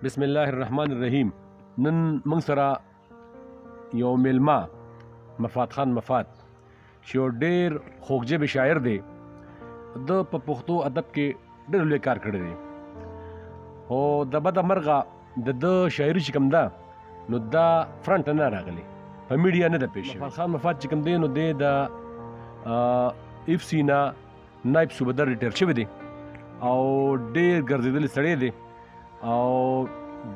بسم الله الرحمن الرحیم. نن موږ سره یو میلمه مفات خان مفات چې یو ډېر خوږژبی شاعر دی. د په پښتو ادب کې ډېر لوی کار کړی دی خو د بده مرغه د ده شاعري چې کوم ده نو دا فرنټ نه راغلی، په میډیا نه ده پیښ شوی. مفات خان مفات چې کوم دی نو دی د اف سی نه نایب صوبهدار ریټایر شوی دی او ډېر ګرځېدلی سړی دی او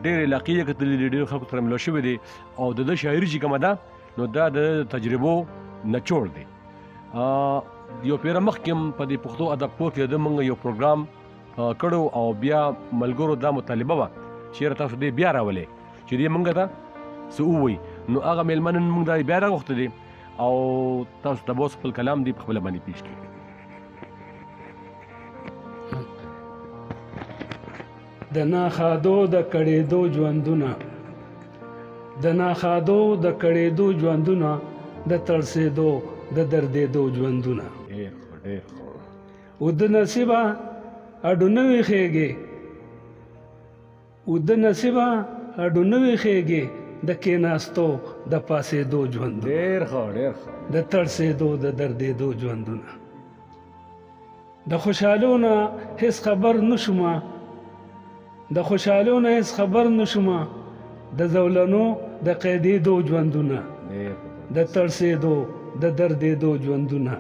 ډېر علاقې یې کتلي دي، ډېرو خلکو سره ملو شوی دی او د ده شاعري چې کومه ده نو دا د تجربو نچوړ دی. یو پیره مخکې هم په دې پښتو ادب کور کې د موږ یو پروګرام کړو او بیا ملګرو دا مطالبه وه چې یاره تاسو دې بیا راولئ چې دې موږ ته څه ووایي. نو هغه میلمه نن موږ دا بیا راغوښته دی او تاسو ته به اوس خپل کلام دی په خپله باندې پیش کړي. د ناخادو د کړېدو ژوندونه، د ناخادو د کړېدو ژوندونه، د تړسېدو د دردېدو ژوندونه. اوده نصیبه اډو نه ویښېږې، اوده نصیبه اډو نه ویښېږې، د کېناستو د پاسېدو ژوندونه، د تړسېدو د دردېدو ژوندونه. د خوشحالو نه هېڅ خبر نه شومه، د خوشحالو نه هېڅ خبر نه شومه، د زولنو د قیدېدو ژوندونه، د تړسېدو د دردېدو ژوندونه.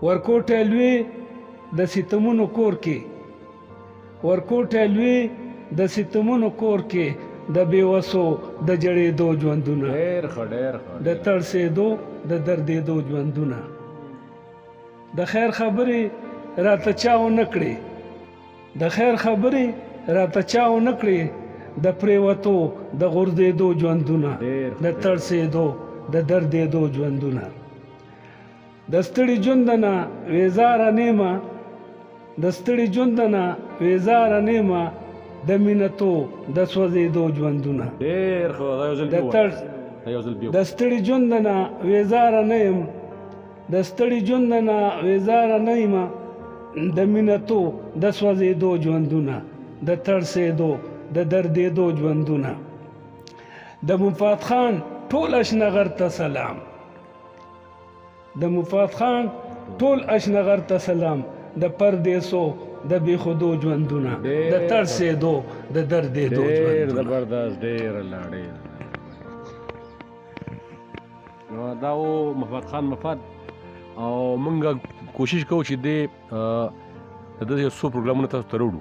ورکوټی لوی د ستمونو کور کې، ورکوټی لوی د ستمونو کور کې، د بېوسو د جړېدو ژوندونه، د تړسېدو د دردېدو ژوندونه. د خیر خبرې راته چا ونه کړې، د خیر خبرې راته چا ونه کړې، د پرېوتو د غورځېدو ژوندونه، د تړسېدو د دردېدو ژوندونه. د ستړي ژونده نه وېزاره نیمه، د ستړي ژونده نه وېزاره نیمه، د مینتو د سوځېدو ژوندونه. د ستړي ژونده نه وېزاره نه یم، د ستړي ژونده نه وېزاره نه یمه، د مینتو د سوځېدو ژوندونه، د تړسېدو د دردېدو ژوندونه. د مفات خان ټول اشنغر ته سلام، د مفات خان ټول اشنغر ته سلام، د پردیسو د بېخودو ژوندونه، د تړسېدو د دردېدو ژوندونه. زبردست، ډېر الله ډېر. دا و مفات خان مفات او موږ کوشش کوو چې د ده یو څو پروګرامونه تاسو ته راوړو.